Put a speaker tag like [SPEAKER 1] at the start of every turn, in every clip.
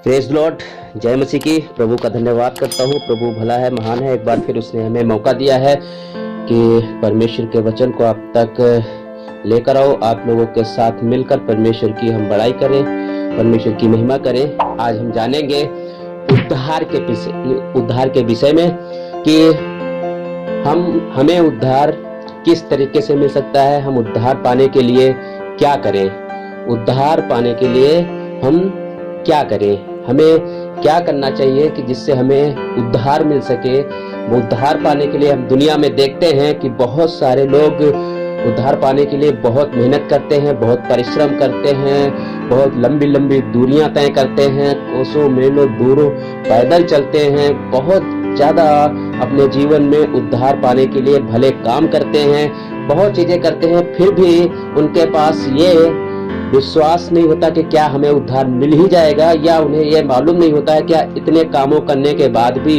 [SPEAKER 1] Praise Lord, जय मसीह की। प्रभु का धन्यवाद करता हूँ। प्रभु भला है, महान है। एक बार फिर उसने हमें मौका दिया है कि परमेश्वर के वचन को आप तक लेकर आओ। आप लोगों के साथ मिलकर परमेश्वर की हम बड़ाई करें, परमेश्वर की महिमा करें। आज हम जानेंगे उद्धार के विषय में कि हमें उद्धार किस तरीके से मिल सकता है। हम उद्धार पाने के लिए क्या करें, उद्धार पाने के लिए हम क्या करें, हमें क्या करना चाहिए कि जिससे हमें उद्धार मिल सके। वो उद्धार पाने के लिए हम दुनिया में देखते हैं कि बहुत सारे लोग उद्धार पाने के लिए बहुत मेहनत करते हैं, बहुत परिश्रम करते हैं, बहुत लंबी लंबी दूरियां तय करते हैं, कोसों मीलों दूरों पैदल चलते हैं, बहुत ज्यादा अपने जीवन में उद्धार पाने के लिए भले काम करते हैं, बहुत चीजें करते हैं। फिर भी उनके पास ये विश्वास नहीं होता कि क्या हमें उद्धार मिल ही जाएगा, या उन्हें यह मालूम नहीं होता है क्या इतने कामों करने के बाद भी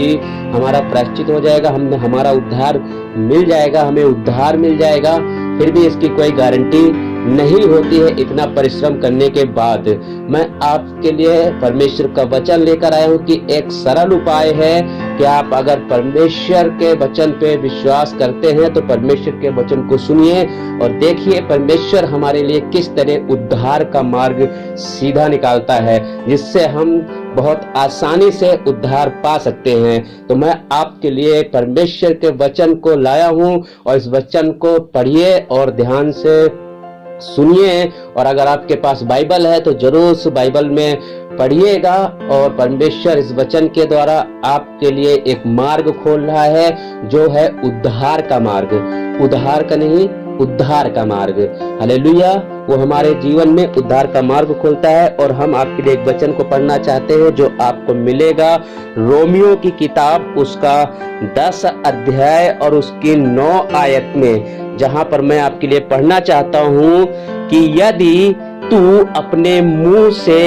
[SPEAKER 1] हमारा प्रायश्चित हो जाएगा, हमारा उद्धार मिल जाएगा, हमें उद्धार मिल जाएगा। फिर भी इसकी कोई गारंटी नहीं होती है इतना परिश्रम करने के बाद। मैं आपके लिए परमेश्वर का वचन लेकर आया हूँ कि एक सरल उपाय है कि आप अगर परमेश्वर के वचन पे विश्वास करते हैं तो परमेश्वर के वचन को सुनिए और देखिए परमेश्वर हमारे लिए किस तरह उद्धार का मार्ग सीधा निकालता है, जिससे हम बहुत आसानी से उद्धार पा सकते हैं। तो मैं आपके लिए परमेश्वर के वचन को लाया हूँ और इस वचन को पढ़िए और ध्यान से सुनिए। और अगर आपके पास बाइबल है तो जरूर उस बाइबल में पढ़िएगा। और परमेश्वर इस वचन के द्वारा आपके लिए एक मार्ग खोल रहा है, जो है उद्धार का मार्ग। उद्धार का नहीं, उद्धार का मार्ग। हालेलुया। वो हमारे जीवन में उद्धार का मार्ग खोलता है। और हम आपके लिए एक वचन को पढ़ना चाहते हैं जो आपको मिलेगा रोमियो की किताब, उसका 10 अध्याय और उसकी 9 आयत में, जहां पर मैं आपके लिए पढ़ना चाहता हूं कि यदि तू अपने मुंह से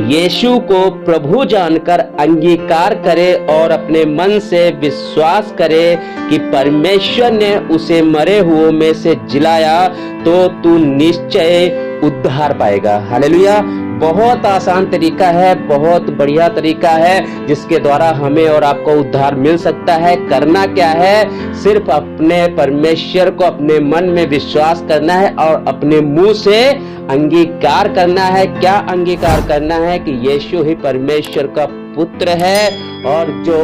[SPEAKER 1] यीशु को प्रभु जानकर अंगीकार करे और अपने मन से विश्वास करे कि परमेश्वर ने उसे मरे हुओं में से जिलाया, तो तू निश्चय उद्धार पाएगा। हालेलुया। बहुत आसान तरीका है, बहुत बढ़िया तरीका है जिसके द्वारा हमें और आपको उद्धार मिल सकता है। करना क्या है? सिर्फ अपने परमेश्वर को अपने मन में विश्वास करना है और अपने मुंह से अंगीकार करना है। क्या अंगीकार करना है? कि यीशु ही परमेश्वर का पुत्र है और जो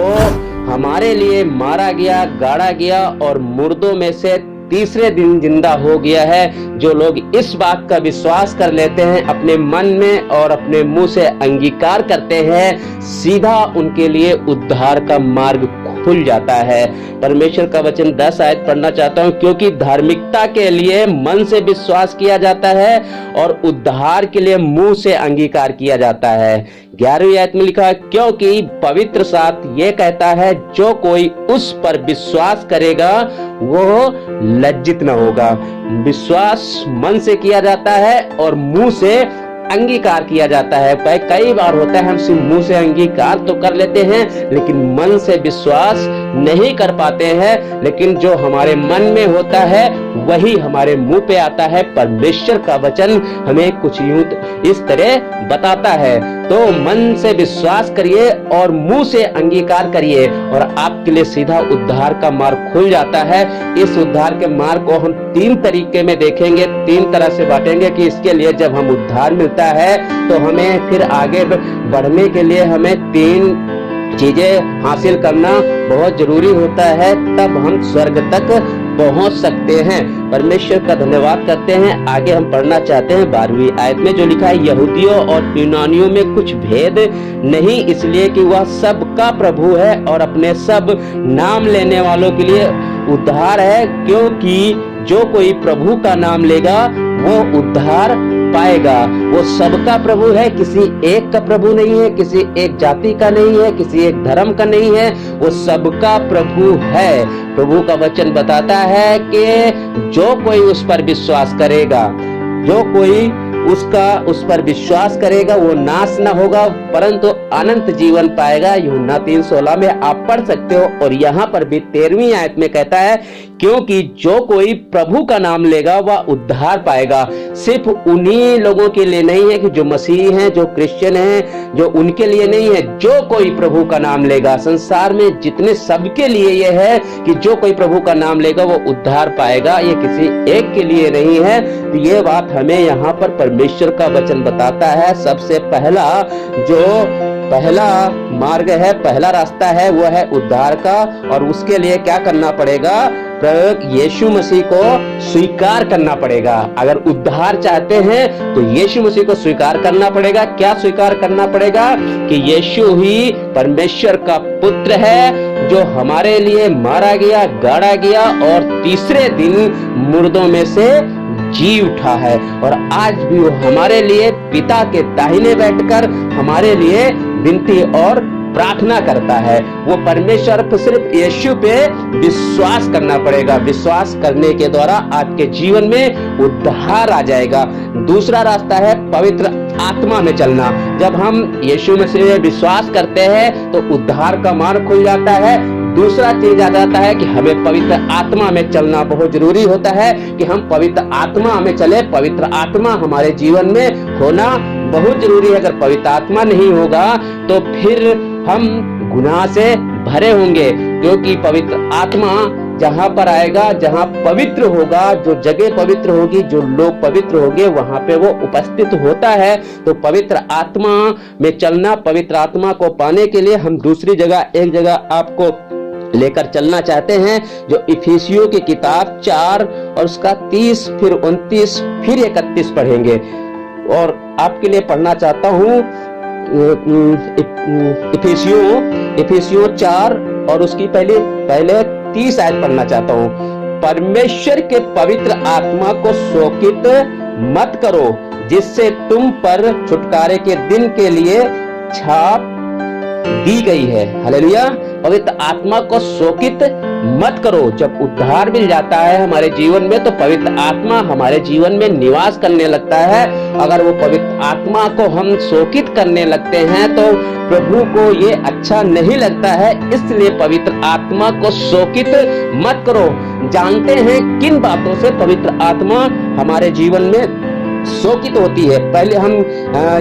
[SPEAKER 1] हमारे लिए मारा गया, गाड़ा गया और मुर्दों में से तीसरे दिन जिंदा हो गया है। जो लोग इस बात का विश्वास कर लेते हैं, अपने मन में और अपने मुंह से अंगीकार करते हैं, सीधा उनके लिए उद्धार का मार्ग खुल जाता है। परमेश्वर का वचन 10 आयत पढ़ना चाहता हूं। क्योंकि धार्मिकता के लिए मन से विश्वास किया जाता है और उद्धार के लिए मुंह से अंगीकार किया जाता है। 11वीं आयत में लिखा है, क्योंकि पवित्र शास्त्र ये कहता है, जो कोई उस पर विश्वास करेगा वो लज्जित न होगा। विश्वास मन से किया जाता है और मुंह से अंगीकार किया जाता है। कई बार होता है हम सिर्फ मुंह से अंगीकार तो कर लेते हैं लेकिन मन से विश्वास नहीं कर पाते हैं। लेकिन जो हमारे मन में होता है वही हमारे मुंह पे आता है। परमेश्वर का वचन हमें कुछ यूं इस तरह बताता है। तो मन से विश्वास करिए और मुंह से अंगीकार करिए और आपके लिए सीधा उद्धार का मार्ग खुल जाता है। इस उद्धार के मार्ग को हम 3 तरीके में देखेंगे, 3 तरह से बांटेंगे कि इसके लिए जब हम उद्धार मिलता है तो हमें फिर आगे बढ़ने के लिए हमें 3 चीजें हासिल करना बहुत जरूरी होता है, तब हम स्वर्ग तक पहुंच सकते हैं। परमेश्वर का धन्यवाद करते हैं। आगे हम पढ़ना चाहते हैं 12वीं आयत में, जो लिखा है, यहूदियों और यूनानियों में कुछ भेद नहीं, इसलिए कि वह सबका प्रभु है और अपने सब नाम लेने वालों के लिए उद्धार है। क्योंकि जो कोई प्रभु का नाम लेगा वो उद्धार पाएगा। वो सबका प्रभु है, किसी एक का प्रभु नहीं है, किसी एक जाति का नहीं है, किसी एक धर्म का नहीं है, वो सबका प्रभु है। प्रभु का वचन बताता है कि जो कोई उस पर विश्वास करेगा, जो कोई उस पर विश्वास करेगा वो नाश न होगा परंतु अनंत जीवन पाएगा। यूहन्ना 3:16 में आप पढ़ सकते हो। और यहाँ पर भी 13वीं आयत में कहता है क्योंकि जो कोई प्रभु का नाम लेगा वह उद्धार पाएगा। सिर्फ उन्हीं लोगों के लिए नहीं है कि जो मसीही हैं, जो क्रिश्चियन हैं, जो उनके लिए नहीं है, जो कोई प्रभु का नाम लेगा। संसार में जितने सबके लिए यह है कि जो कोई प्रभु का नाम लेगा वो उद्धार पाएगा, ये किसी एक के लिए नहीं है। तो ये बात हमें यहाँ पर परमेश्वर का वचन बताता है। सबसे पहला मार्ग है, पहला रास्ता है वो है उद्धार का। और उसके लिए क्या करना पड़ेगा? यीशु मसीह को स्वीकार करना पड़ेगा। अगर उद्धार चाहते हैं तो यीशु मसीह को स्वीकार करना पड़ेगा। क्या स्वीकार करना पड़ेगा? कि यीशु ही परमेश्वर का पुत्र है जो हमारे लिए मारा गया, गाड़ा गया और तीसरे दिन मुर्दों में से जी उठा है। और आज भी वो हमारे लिए पिता के दाहिने बैठकर हमारे लिए विनती और प्रार्थना करता है। वो परमेश्वर पर सिर्फ यीशु पे विश्वास करना पड़ेगा। विश्वास करने के द्वारा आपके जीवन में उद्धार आ जाएगा। दूसरा रास्ता है पवित्र आत्मा में चलना। जब हम यीशु मसीह में विश्वास करते हैं तो उद्धार का मार्ग खुल जाता है। दूसरा चीज आ जाता है कि हमें पवित्र आत्मा में चलना बहुत जरूरी होता है कि हम पवित्र आत्मा में चले। पवित्र आत्मा हमारे जीवन में होना बहुत जरूरी है। अगर पवित्र आत्मा नहीं होगा तो फिर हम गुनाह से भरे होंगे, क्योंकि पवित्र आत्मा जहां पर आएगा, जहां पवित्र होगा, जो जगह पवित्र होगी, जो लोग पवित्र होंगे, वहां पे वो उपस्थित होता है। तो पवित्र आत्मा में चलना, पवित्र आत्मा को पाने के लिए हम दूसरी जगह, एक जगह आपको लेकर चलना चाहते हैं, जो इफिसियों की किताब 4 और उसका 30 फिर 29 फिर 31 पढ़ेंगे। और आपके लिए पढ़ना चाहता हूं इफिसियों 4 और उसकी पहले 30 आयत पढ़ना चाहता हूं। परमेश्वर के पवित्र आत्मा को शोकित मत करो जिससे तुम पर छुटकारे के दिन के लिए छाप दी गई है। हालेलुया। पवित्र आत्मा को शोकित मत करो। जब उद्धार मिल जाता है हमारे जीवन में तो पवित्र आत्मा हमारे जीवन में निवास करने लगता है। अगर वो पवित्र आत्मा को हम शोकित करने लगते हैं तो प्रभु को ये अच्छा नहीं लगता है। इसलिए पवित्र आत्मा को शोकित मत करो। जानते हैं किन बातों से पवित्र आत्मा हमारे जीवन में शोकित होती है। पहले हम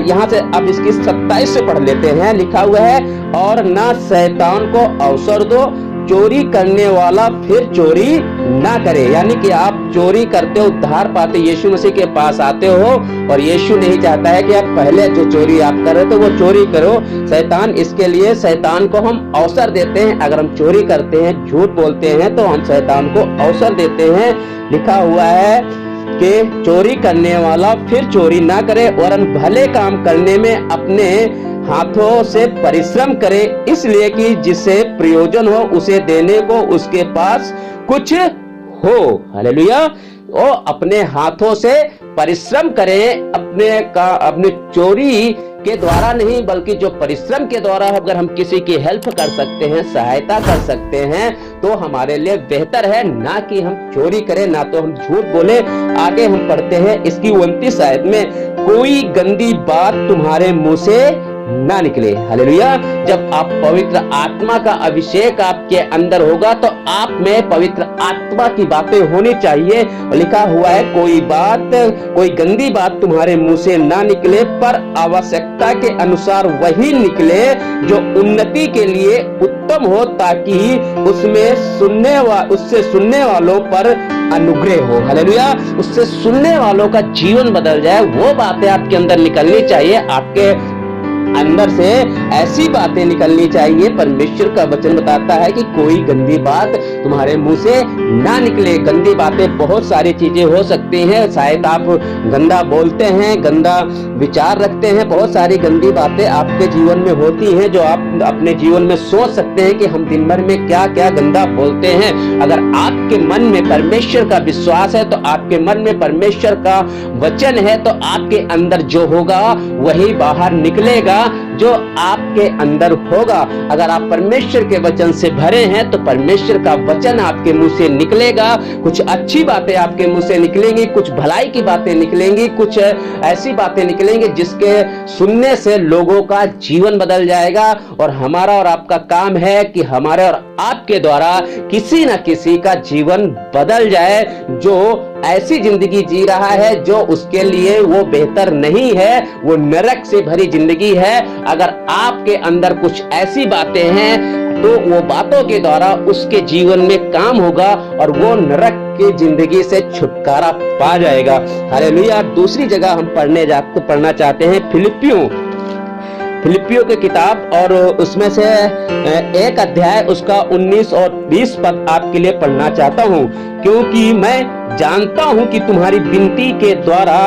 [SPEAKER 1] यहाँ से अब इसकी 27 से पढ़ लेते हैं। लिखा हुआ है, और ना शैतान को अवसर दो, चोरी करने वाला फिर चोरी ना करे। यानी कि आप चोरी करते हो, उद्धार पाते यीशु मसीह के पास आते हो और यीशु नहीं चाहता है कि आप पहले जो चोरी आप कर रहे थे वो चोरी करो। शैतान, इसके लिए शैतान को हम अवसर देते हैं। अगर हम चोरी करते हैं, झूठ बोलते हैं तो हम शैतान को अवसर देते हैं। लिखा हुआ है कि चोरी करने वाला फिर चोरी ना करे, वरन भले काम करने में अपने हाथों से परिश्रम करे, इसलिए कि जिसे प्रयोजन हो उसे देने को उसके पास कुछ हो। हालेलुया। वो अपने हाथों से परिश्रम करें, अपने चोरी के द्वारा नहीं बल्कि जो परिश्रम के द्वारा अगर हम किसी की हेल्प कर सकते हैं, सहायता कर सकते हैं तो हमारे लिए बेहतर है, ना कि हम चोरी करें, ना तो हम झूठ बोले। आगे हम पढ़ते हैं इसकी 29 आयत में, कोई गंदी बात तुम्हारे मुंह से ना निकले। हालेलुया। जब आप पवित्र आत्मा का अभिषेक आपके अंदर होगा तो आप में पवित्र आत्मा की बातें होनी चाहिए। लिखा हुआ है, कोई गंदी बात तुम्हारे मुंह से ना निकले, पर आवश्यकता के अनुसार वही निकले जो उन्नति के लिए उत्तम हो, ताकि उससे सुनने वालों पर अनुग्रह हो। हालेलुया। उससे सुनने वालों का जीवन बदल जाए, वो बातें आपके अंदर निकलनी चाहिए। आपके अंदर से ऐसी बातें निकलनी चाहिए। परमेश्वर का वचन बताता है कि कोई गंदी बात तुम्हारे मुंह से ना निकले। गंदी बातें बहुत सारी चीजें हो सकती हैं। शायद आप गंदा बोलते हैं, गंदा विचार रखते हैं, बहुत सारी गंदी बातें आपके जीवन में होती हैं जो आप अपने जीवन में सोच सकते हैं कि हम दिन भर में क्या क्या गंदा बोलते हैं। अगर आपके मन में परमेश्वर का विश्वास है तो आपके मन में परमेश्वर का वचन है तो आपके अंदर जो होगा वही बाहर निकलेगा। जाएगा जो आपके अंदर होगा। अगर आप परमेश्वर के वचन से भरे हैं तो परमेश्वर का वचन आपके मुंह से निकलेगा। कुछ अच्छी बातें आपके मुंह से निकलेंगी, कुछ भलाई की बातें निकलेंगी, कुछ ऐसी बातें निकलेंगी जिसके सुनने से लोगों का जीवन बदल जाएगा। और हमारा और आपका काम है कि हमारे और आपके द्वारा किसी न किसी का जीवन बदल जाए जो ऐसी जिंदगी जी रहा है जो उसके लिए वो बेहतर नहीं है, वो नरक से भरी जिंदगी है। अगर आपके अंदर कुछ ऐसी बातें हैं तो वो बातों के द्वारा उसके जीवन में काम होगा और वो नरक की जिंदगी से छुटकारा पा जाएगा। हालेलुया। दूसरी जगह हम पढ़ना चाहते हैं फिलिपियों की किताब, और उसमें से एक अध्याय उसका 19 और 20 पद आपके लिए पढ़ना चाहता हूं, क्योंकि मैं जानता हूं कि तुम्हारी विनती के द्वारा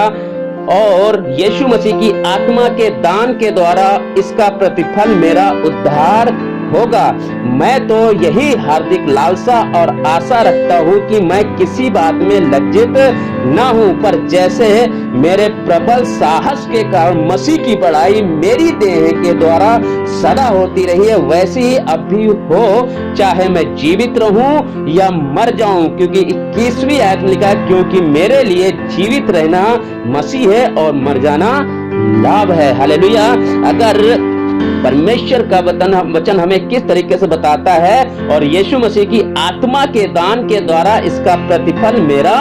[SPEAKER 1] और यीशु मसीह की आत्मा के दान के द्वारा इसका प्रतिफल मेरा उद्धार होगा। मैं तो यही हार्दिक लालसा और आशा रखता हूं कि मैं किसी बात में लज्जित न हूं, पर जैसे मेरे प्रबल साहस के कारण मसीह की बड़ाई मेरी देह के द्वारा सदा होती रही है, वैसे ही अब भी हो, चाहे मैं जीवित रहूं या मर जाऊं। क्योंकि 21वीं आयत में लिखा है, क्योंकि मेरे लिए जीवित रहना मसीह है और मर जाना लाभ है। हालेलुया। अगर परमेश्वर का वचन हमें किस तरीके से बताता है, और यीशु मसीह की आत्मा के दान के द्वारा इसका प्रतिफल मेरा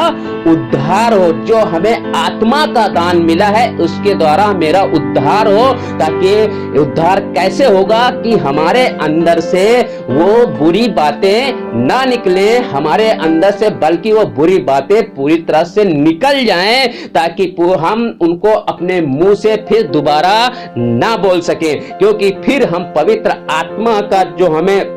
[SPEAKER 1] उद्धार हो, जो हमें आत्मा का दान मिला है उसके द्वारा मेरा उद्धार हो। ताकि उद्धार कैसे होगा कि हमारे अंदर से वो बुरी बातें ना निकले हमारे अंदर से, बल्कि वो बुरी बातें पूरी तरह से निकल जाएं, ताकि हम उनको अपने मुंह से फिर दोबारा ना बोल सके। क्योंकि फिर हम पवित्र आत्मा का जो हमें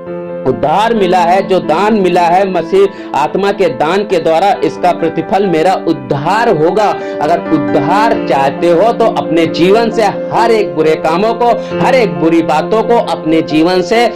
[SPEAKER 1] उद्धार मिला है, जो दान मिला है मसीह आत्मा के दान के द्वारा, इसका प्रतिफल मेरा उद्धार होगा। अगर उद्धार चाहते हो तो अपने जीवन से हर एक बुरे कामों को, हर एक बुरी बातों को अपने जीवन से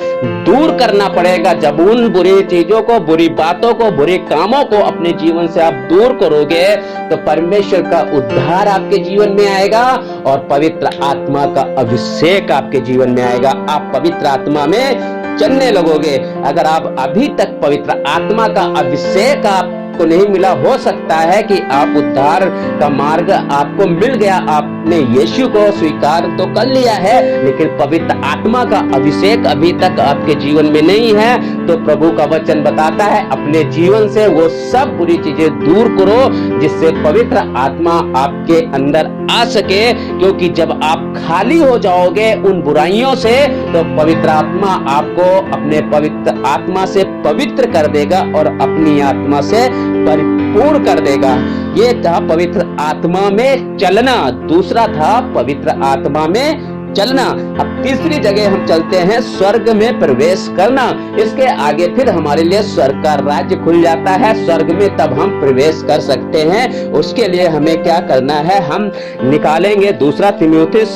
[SPEAKER 1] दूर करना पड़ेगा। जब उन बुरी चीजों को, बुरी बातों को, बुरे कामों को अपने जीवन से आप दूर करोगे तो परमेश्वर का उद्धार आपके जीवन में आएगा और पवित्र आत्मा का अभिषेक आपके जीवन में आएगा। आप पवित्र आत्मा में चलने लगोगे। अगर आप अभी तक पवित्र आत्मा का अभिषेक आपको नहीं मिला, हो सकता है कि आप उद्धार का मार्ग आपको मिल गया, आपने यीशु को स्वीकार तो कर लिया है, लेकिन पवित्र आत्मा का अभिषेक अभी तक आपके जीवन में नहीं है। तो प्रभु का वचन बताता है अपने जीवन से वो सब बुरी चीजें दूर करो जिससे पवित्र आत्मा आपके अंदर आ सके। क्योंकि जब आप खाली हो जाओगे उन बुराइयों से तो पवित्र आत्मा आपको अपने पवित्र आत्मा से पवित्र कर देगा और अपनी आत्मा से परिपूर्ण कर देगा। ये था पवित्र आत्मा में चलना। दूसरा था पवित्र आत्मा में चलना। अब तीसरी जगह हम चलते हैं स्वर्ग में प्रवेश करना। इसके आगे फिर हमारे लिए स्वर्ग का राज्य खुल जाता है। स्वर्ग में तब हम प्रवेश कर सकते हैं। उसके लिए हमें क्या करना है, हम निकालेंगे दूसरा तीमुथियुस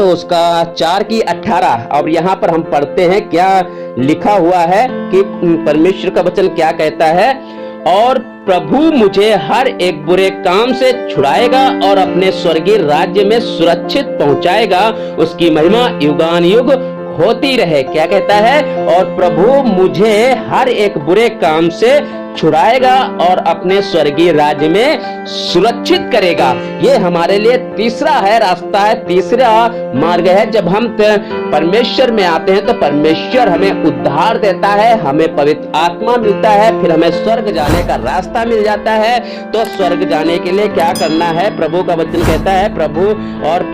[SPEAKER 1] उसका 4:18। और यहाँ पर हम पढ़ते हैं क्या लिखा हुआ है कि परमेश्वर का वचन क्या कहता है, और प्रभु मुझे हर एक बुरे काम से छुड़ाएगा और अपने स्वर्गीय राज्य में सुरक्षित पहुंचाएगा। उसकी महिमा युगानुयुग होती रहे। क्या कहता है, और प्रभु मुझे हर एक बुरे काम से छुड़ाएगा और अपने स्वर्गीय राज्य में सुरक्षित करेगा। ये हमारे लिए तीसरा है रास्ता है, तीसरा मार्ग है। जब हम परमेश्वर में आते हैं तो परमेश्वर हमें उद्धार देता है, हमें पवित्र आत्मा मिलता है, फिर हमें स्वर्ग जाने का रास्ता मिल जाता है। तो स्वर्ग जाने के लिए क्या करना है, प्रभु का वचन कहता है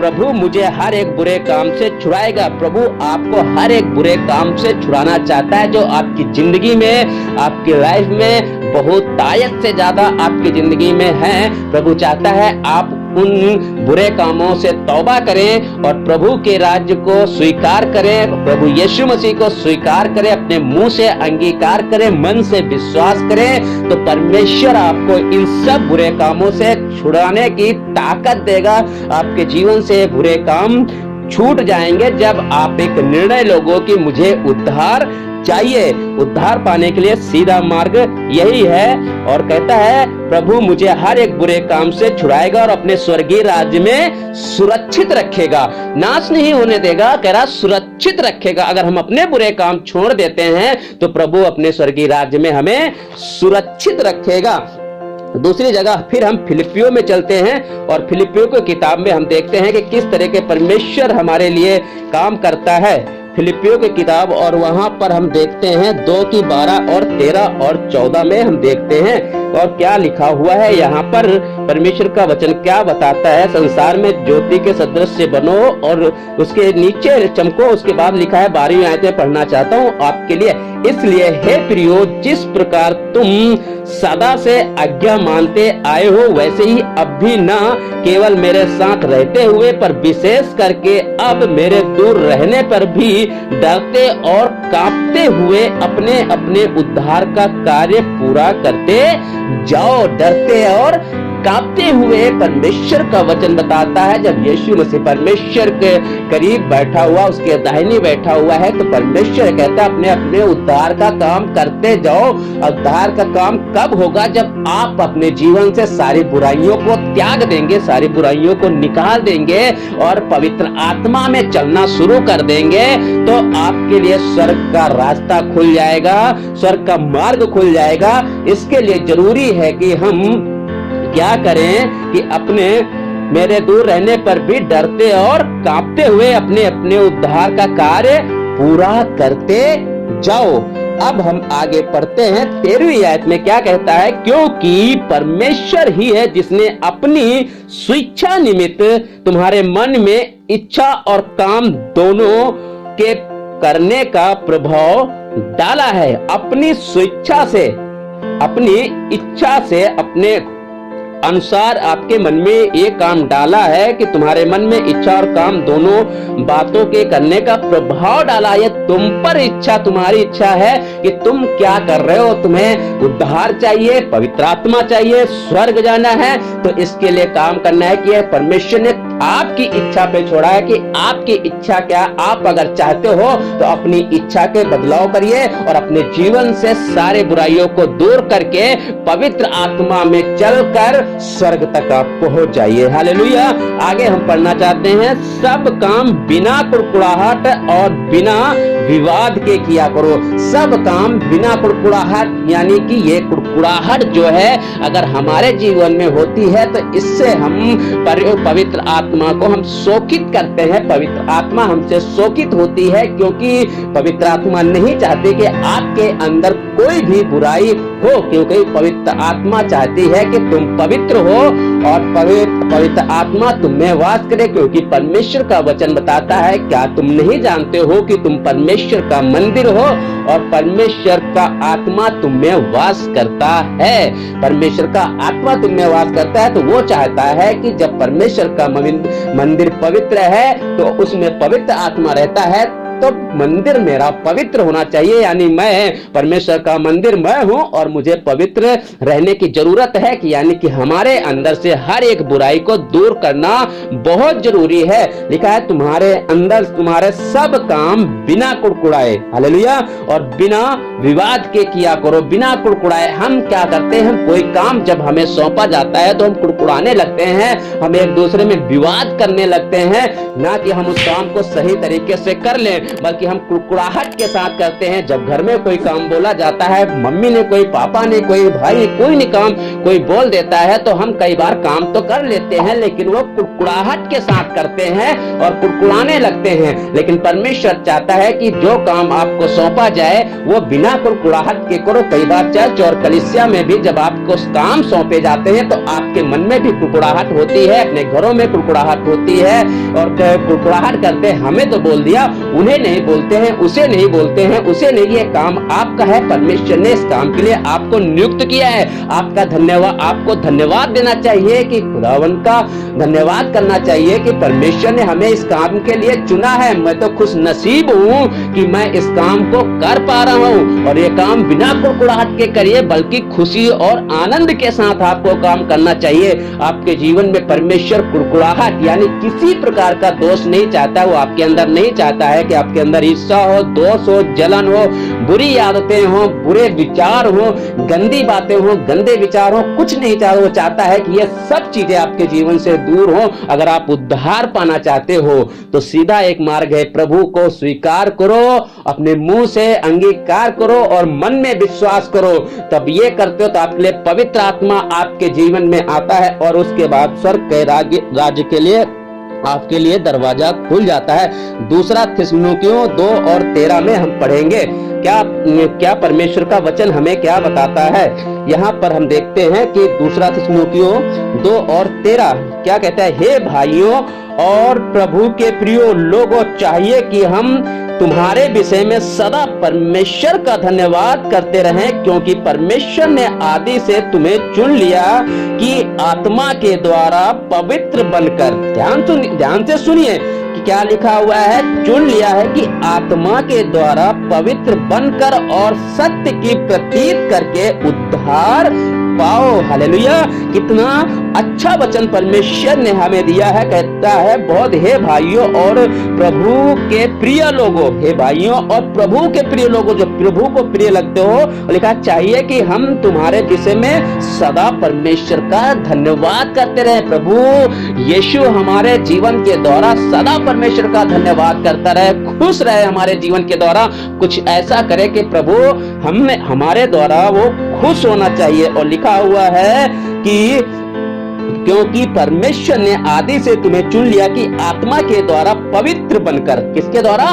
[SPEAKER 1] प्रभु मुझे हर एक बुरे काम से छुड़ाएगा। प्रभु आपको हर एक बुरे काम से छुड़ाना चाहता है जो आपकी जिंदगी में, आपकी लाइफ में बहुत ताकत से ज्यादा आपकी जिंदगी में है। प्रभु चाहता है आप उन बुरे कामों से तौबा करें और प्रभु के राज्य को स्वीकार करें, प्रभु यीशु मसीह को स्वीकार करें, अपने मुंह से अंगीकार करें, मन से विश्वास करें, तो परमेश्वर आपको इन सब बुरे कामों से छुड़ाने की ताकत देगा। आपके जीवन से बुरे काम छूट जाएंगे जब आप एक निर्णय लोगो कि मुझे उद्धार जाइए। उद्धार पाने के लिए सीधा मार्ग यही है। और कहता है प्रभु मुझे हर एक बुरे काम से छुड़ाएगा और अपने स्वर्गीय राज्य में सुरक्षित रखेगा, नाश नहीं होने देगा, कह रहा सुरक्षित रखेगा। अगर हम अपने बुरे काम छोड़ देते हैं तो प्रभु अपने स्वर्गीय राज्य में हमें सुरक्षित रखेगा। दूसरी जगह फिर हम फिलिपियों में चलते हैं और फिलिपियों की किताब में हम देखते हैं कि किस तरह के परमेश्वर हमारे लिए काम करता है। फिलिपियों की किताब और वहां पर हम देखते हैं 2:12 और 13 और 14 में हम देखते हैं और क्या लिखा हुआ है यहाँ पर। परमेश्वर का वचन क्या बताता है, संसार में ज्योति के सदृश बनो और उसके नीचे चमको। उसके बाद लिखा है 12वीं आयत पढ़ना चाहता हूँ आपके लिए। इसलिए हे प्रियो, जिस प्रकार तुम सदा से आज्ञा मानते आए हो वैसे ही अब भी न केवल मेरे साथ रहते हुए पर विशेष करके अब मेरे दूर रहने पर भी डरते और कांपते हुए अपने अपने उद्धार का कार्य पूरा करते जाओ। डरते और कांपते हुए परमेश्वर का वचन बताता है जब यीशु मसीह परमेश्वर के करीब बैठा हुआ, उसके दाहिने बैठा हुआ है, तो परमेश्वर कहता है अपने अपने उद्धार का काम करते जाओ। उद्धार का काम कब होगा? जब आप अपने जीवन से सारी बुराइयों को त्याग देंगे, सारी बुराइयों को निकाल देंगे और पवित्र आत्मा में चलना शुरू कर देंगे, तो आपके लिए स्वर्ग का रास्ता खुल जाएगा, स्वर्ग का मार्ग खुल जाएगा। इसके लिए जरूरी है कि हम क्या करें कि अपने मेरे दूर रहने पर भी डरते और कांपते हुए अपने अपने उद्धार का कार्य पूरा करते जाओ। अब हम आगे पढ़ते हैं 13वीं आयत में क्या कहता है, क्योंकि परमेश्वर ही है जिसने अपनी स्वेच्छा निमित्त तुम्हारे मन में इच्छा और काम दोनों के करने का प्रभाव डाला है। अपनी स्वेच्छा से, अपनी इच्छा से, अपने अनुसार आपके मन में ये काम डाला है कि तुम्हारे मन में इच्छा और काम दोनों बातों के करने का प्रभाव डाला है। तुम पर इच्छा, तुम्हारी इच्छा है कि तुम क्या कर रहे हो। तुम्हें उद्धार चाहिए, पवित्र आत्मा चाहिए, स्वर्ग जाना है, तो इसके लिए काम करना है कि परमेश्वर ने आपकी इच्छा पे छोड़ा है कि आपकी इच्छा क्या। आप अगर चाहते हो तो अपनी इच्छा के बदलाव करिए और अपने जीवन से सारे बुराइयों को दूर करके पवित्र आत्मा में चलकर स्वर्ग तक आप पहुंच जाइए। हालेलुया। आगे हम पढ़ना चाहते हैं, सब काम बिना कुड़कुड़ाहट और बिना विवाद के किया करो। सब काम बिना कुड़कुड़ाहट, यानी कि ये कुड़कुड़ाहट जो है अगर हमारे जीवन में होती है तो इससे हम पवित्र आत्मा को हम शोकित करते हैं। पवित्र आत्मा हमसे शोकित होती है क्योंकि पवित्र आत्मा नहीं चाहती कि आपके अंदर कोई भी बुराई हो, क्योंकि पवित्र आत्मा चाहती है कि तुम पवित्र हो और पवित्र आत्मा तुम में वास करे। क्योंकि परमेश्वर का वचन बताता है, क्या तुम नहीं जानते हो कि तुम परमेश्वर का मंदिर हो और परमेश्वर का आत्मा तुम में वास करता है। परमेश्वर का आत्मा तुम में वास करता है, तो वो चाहता है कि जब परमेश्वर का मंदिर पवित्र है तो उसमें पवित्र आत्मा रहता है, तो मंदिर मेरा पवित्र होना चाहिए। यानी मैं परमेश्वर का मंदिर मैं हूं और मुझे पवित्र रहने की जरूरत है कि यानी कि हमारे अंदर से हर एक बुराई को दूर करना बहुत जरूरी है। लिखा है तुम्हारे अंदर तुम्हारे सब काम बिना कुड़कुड़ाए, हालेलुया, और बिना विवाद के किया करो। बिना कुड़कुड़ाए हम क्या करते हैं, कोई काम जब हमें सौंपा जाता है तो हम कुड़कुड़ाने लगते हैं, हम एक दूसरे में विवाद करने लगते हैं, ना कि हम उस काम को सही तरीके से कर लें, बल्कि हम कुड़कुड़ाहट के साथ करते हैं। जब घर में कोई काम बोला जाता है, मम्मी ने, कोई पापा ने, कोई भाई, कोई नहीं काम कोई बोल देता है तो हम कई बार काम तो कर लेते हैं लेकिन वो कुड़कुड़ाहट के साथ करते हैं और कुड़कुड़ाने लगते हैं। लेकिन परमेश्वर चाहता है कि जो काम आपको सौंपा जाए वो बिना कुड़कुड़ाहट के करो। कई बार चर्च और कलीसिया में भी जब आपको काम सौंपे जाते हैं तो आपके मन में भी कुड़कुड़ाहट होती है, अपने घरों में कुड़कुड़ाहट होती है और कुड़कुड़ाहट करते हैं, हमें तो बोल दिया, उन्हें नहीं बोलते हैं, उसे नहीं बोलते हैं, उसे नहीं। ये काम आपका है, परमेश्वर ने इस काम के लिए आपको नियुक्त किया है। आपको धन्यवाद देना चाहिए कि खुदावन का धन्यवाद करना चाहिए कि परमेश्वर ने हमें इस काम के लिए चुना है। मैं तो खुश नसीब हूँ कि मैं इस काम को कर पा रहा हूँ और ये काम बिना कुड़कुड़ाहट के करिए, बल्कि खुशी और आनंद के साथ आपको काम करना चाहिए। आपके जीवन में परमेश्वर कुड़कुड़ाहट यानी किसी प्रकार का दोष नहीं चाहता, वो आपके अंदर नहीं चाहता है कि आपके अंदर ईर्ष्या हो, दोष हो, जलन हो, बुरी आदतें हो, बुरे विचार हो, गंदी बातें हो, गंदे विचार हो, कुछ नहीं चाहता। वो चाहता है कि ये सब चीजें आपके जीवन से दूर हो। अगर आप उद्धार पाना चाहते हो तो सीधा एक मार्ग है, प्रभु को स्वीकार करो, अपने मुंह से अंगीकार करो और मन में विश्वास करो। तब ये करते हो तो आपके लिए पवित्र आत्मा आपके जीवन में आता है और उसके बाद स्वर्ग के राज्य के लिए आपके लिए दरवाजा खुल जाता है। दूसरा थिस्सलुनीकियों 2:13 में हम पढ़ेंगे क्या परमेश्वर का वचन हमें क्या बताता है। यहाँ पर हम देखते हैं कि दूसरा थिस्सलुनीकियों 2:13 क्या कहता है। हे भाइयों और प्रभु के प्रियो लोगों, चाहिए कि हम तुम्हारे विषय में सदा परमेश्वर का धन्यवाद करते रहें, क्योंकि परमेश्वर ने आदि से तुम्हें चुन लिया कि आत्मा के द्वारा पवित्र बनकर, ध्यान से सुनिए कि क्या लिखा हुआ है। चुन लिया है कि आत्मा के द्वारा पवित्र बनकर और सत्य की प्रतीत करके उद्धार पाओ। हालेलुया, कितना अच्छा वचन परमेश्वर ने हमें दिया है। कहता है बहुत, हे भाइयों और प्रभु के प्रिय लोगों, हे भाइयों और प्रभु के प्रिय लोगों, जो प्रभु को प्रिय लगते हो, लिखा चाहिए कि हम तुम्हारे विषय में सदा परमेश्वर का धन्यवाद करते रहे। प्रभु यीशु हमारे जीवन के द्वारा सदा परमेश्वर का धन्यवाद करता रहे, खुश रहे हमारे जीवन के द्वारा, कुछ ऐसा करे कि प्रभु हमारे द्वारा वो खुश होना चाहिए। और लिखा हुआ है कि क्योंकि परमेश्वर ने आदि से तुम्हें चुन लिया कि आत्मा के द्वारा पवित्र बनकर, किसके द्वारा?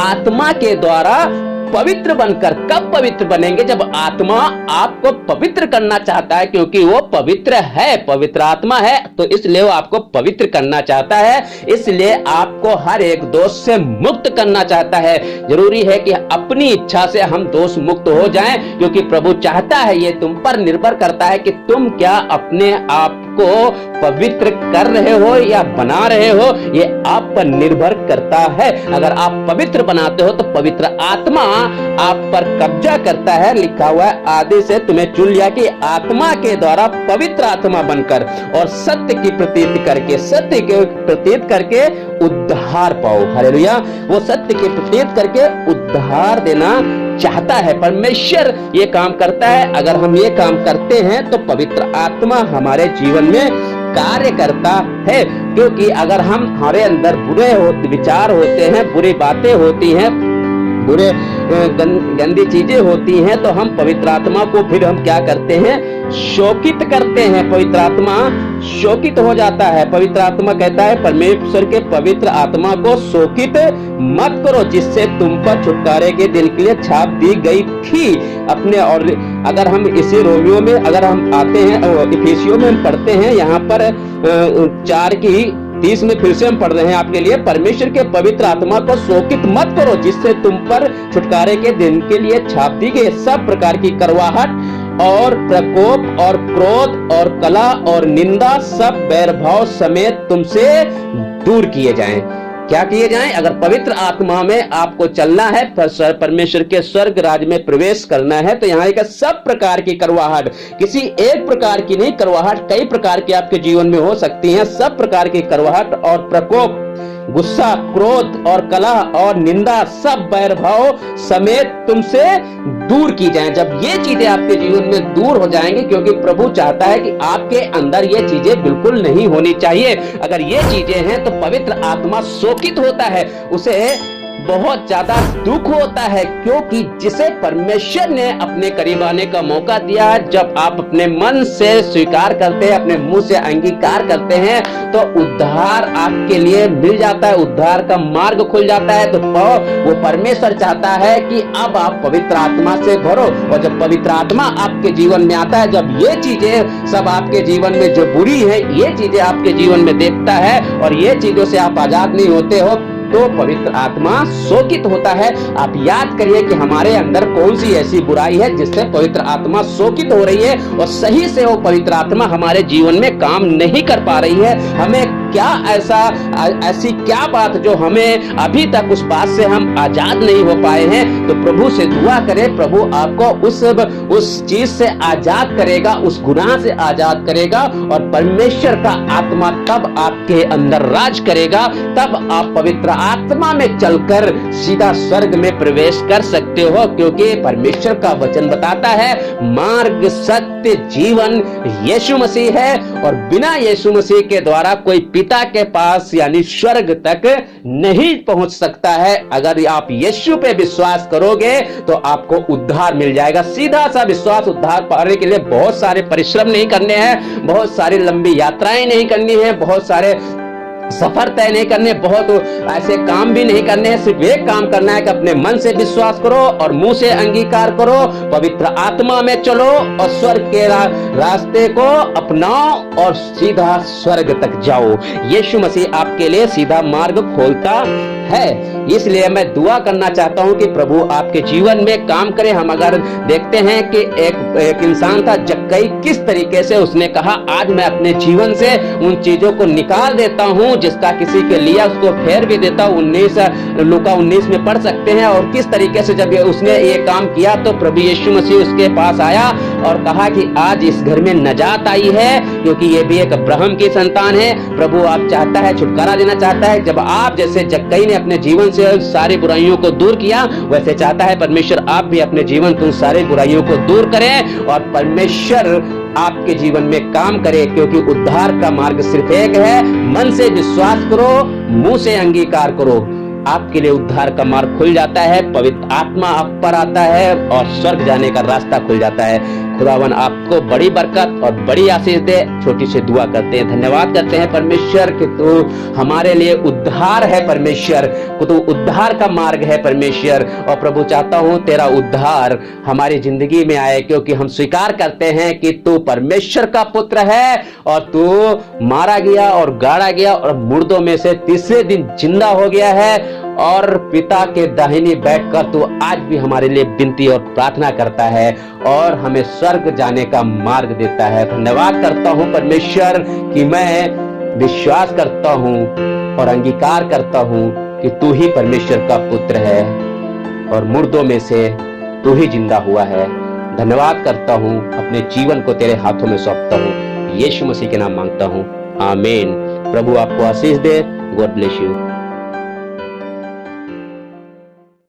[SPEAKER 1] आत्मा के द्वारा पवित्र बनकर। कब पवित्र बनेंगे? जब आत्मा आपको पवित्र करना चाहता है, क्योंकि वो पवित्र है, पवित्र आत्मा है, तो इसलिए वो आपको पवित्र करना चाहता है, इसलिए आपको हर एक दोष से मुक्त करना चाहता है। जरूरी है कि अपनी इच्छा से हम दोष मुक्त हो जाएं, क्योंकि प्रभु चाहता है, ये तुम पर निर्भर करता है कि तुम क्या अपने आप को पवित्र कर रहे हो या बना रहे हो, ये आप पर निर्भर करता है। अगर आप पवित्र बनाते हो तो पवित्र आत्मा आप पर कब्जा करता है। लिखा हुआ है आदि से तुम्हें चुन लिया कि आत्मा के द्वारा पवित्र आत्मा बनकर और सत्य की प्रतीत करके, सत्य के प्रतीत करके उद्धार पाओ। हालेलुया, वो सत्य की प्रतीत करके उद्धार देना चाहता है। परमेश्वर ये काम करता है। अगर हम ये काम करते हैं तो पवित्र आत्मा हमारे जीवन में कार्य करता है, क्योंकि अगर हमारे अंदर बुरे विचार होते हैं, बुरी बातें होती हैं, बुरे गंदी चीजें होती हैं, तो हम पवित्र आत्मा को फिर हम क्या करते हैं? शोकित करते हैं। पवित्र आत्मा शोकित हो जाता है। पवित्र आत्मा कहता है परमेश्वर के पवित्र आत्मा को शोकित मत करो, जिससे तुम पर छुटकारे के दिन के लिए छाप दी गई थी अपने। और अगर हम इसी रोमियो में अगर हम आते हैं, इफिसियों में हम पढ़ते हैं, यहाँ पर 4:30 में फिर से हम पढ़ रहे हैं आपके लिए, परमेश्वर के पवित्र आत्मा को शोकित मत करो, जिससे तुम पर छुटकारे के दिन के लिए छाप दी गई सब प्रकार की करवाहट और प्रकोप और क्रोध और कला और निंदा सब बैरभाव समेत तुमसे दूर किए जाएं। क्या किए जाएं? अगर पवित्र आत्मा में आपको चलना है, परमेश्वर के स्वर्ग राज्य में प्रवेश करना है, तो यहाँ एक सब प्रकार की करवाहट, किसी एक प्रकार की नहीं, करवाहट कई प्रकार की आपके जीवन में हो सकती है। सब प्रकार की करवाहट और प्रकोप, गुस्सा, क्रोध और कलह और निंदा सब बैरभाव समेत तुमसे दूर की जाएं। जब ये चीजें आपके जीवन में दूर हो जाएंगी, क्योंकि प्रभु चाहता है कि आपके अंदर ये चीजें बिल्कुल नहीं होनी चाहिए। अगर ये चीजें हैं तो पवित्र आत्मा शोकित होता है, उसे बहुत ज्यादा दुख होता है, क्योंकि जिसे परमेश्वर ने अपने करीब आने का मौका दिया है, जब आप अपने मन से स्वीकार करते हैं, अपने मुंह से अंगीकार करते हैं, तो उद्धार आपके लिए मिल जाता है, उद्धार का मार्ग खुल जाता है। तो वो परमेश्वर चाहता है कि अब आप पवित्र आत्मा से भरो, और जब पवित्र आत्मा आपके जीवन में आता है, जब ये चीजें सब आपके जीवन में जो बुरी है, ये चीजें आपके जीवन में देखता है और ये चीजों से आप आजाद नहीं होते हो, तो पवित्र आत्मा शोकित होता है। आप याद करिए कि हमारे अंदर कौन सी ऐसी बुराई है जिससे पवित्र आत्मा शोकित हो रही है और सही से वो पवित्र आत्मा हमारे जीवन में काम नहीं कर पा रही है। हमें क्या ऐसी क्या बात जो हमें अभी तक उस बात से हम आजाद नहीं हो पाए हैं, तो प्रभु से दुआ करें, प्रभु आपको उस चीज से आजाद करेगा, उस गुनाह से आजाद करेगा, और परमेश्वर का आत्मा तब आपके अंदर राज करेगा, तब आप पवित्र आत्मा में चलकर सीधा स्वर्ग में प्रवेश कर सकते हो। क्योंकि परमेश्वर का वचन बताता है मार्ग, सत्य, जीवन यीशु मसीह है, और बिना यीशु मसीह के द्वारा कोई पिता के पास यानी स्वर्ग तक नहीं पहुंच सकता है। अगर आप यीशु पे विश्वास करोगे तो आपको उद्धार मिल जाएगा। सीधा सा विश्वास, उद्धार पाने के लिए बहुत सारे परिश्रम नहीं करने हैं, बहुत सारी लंबी यात्राएं नहीं करनी है, बहुत सारे सफर तय नहीं करने, बहुत ऐसे काम भी नहीं करने हैं। सिर्फ एक काम करना है कि अपने मन से विश्वास करो और मुंह से अंगीकार करो, पवित्र आत्मा में चलो और स्वर्ग के रास्ते को अपनाओ और सीधा स्वर्ग तक जाओ। यीशु मसीह आपके लिए सीधा मार्ग खोलता है। इसलिए मैं दुआ करना चाहता हूं कि प्रभु आपके जीवन में काम करे। हम अगर देखते हैं कि एक इंसान था जक्कई, किस तरीके से उसने कहा आज मैं अपने जीवन से उन चीजों को निकाल देता हूं जिसका किसी के लिया, उसको फेर भी देता हूं। लूका 19 में पढ़ सकते हैं। और किस तरीके से जब उसने ये काम किया तो प्रभु यीशु मसीह उसके पास आया और कहा कि आज इस घर में नजात आई है, क्योंकि ये भी एक अब्राहम की संतान है। प्रभु आप चाहता है, छुटकारा देना चाहता है। जब आप जैसे जक्कई ने अपने जीवन से सारी बुराइयों को दूर किया, वैसे चाहता है परमेश्वर आप भी अपने जीवन से सारी बुराइयों को दूर करें और परमेश्वर आपके जीवन में काम करे। क्योंकि उद्धार का मार्ग सिर्फ एक है, मन से विश्वास करो, मुंह से अंगीकार करो, आपके लिए उद्धार का मार्ग खुल जाता है, पवित्र आत्मा आप पर आता है और स्वर्ग जाने का रास्ता खुल जाता है। खुदावन आपको बड़ी बरकत और बड़ी आशीष दे। छोटी सी दुआ करते हैं, धन्यवाद करते हैं परमेश्वर कि तू हमारे लिए उद्धार है, परमेश्वर को तू उद्धार का मार्ग है परमेश्वर। और प्रभु चाहता हूं तेरा उद्धार हमारी जिंदगी में आए, क्योंकि हम स्वीकार करते हैं कि तू परमेश्वर का पुत्र है और तू मारा गया और गाड़ा गया और मुर्दों में से तीसरे दिन जिंदा हो गया है, और पिता के दाहिने बैठकर तू आज भी हमारे लिए विनती और प्रार्थना करता है और हमें स्वर्ग जाने का मार्ग देता है। धन्यवाद करता हूं परमेश्वर कि मैं विश्वास करता हूं और अंगीकार करता हूं कि तू ही परमेश्वर का पुत्र है और मुर्दों में से तू ही जिंदा हुआ है। धन्यवाद करता हूं, अपने जीवन को तेरे हाथों में सौंपता हूं। यीशु मसीह के नाम मांगता हूं, आमीन। प्रभु आपको आशीष दे। God bless you.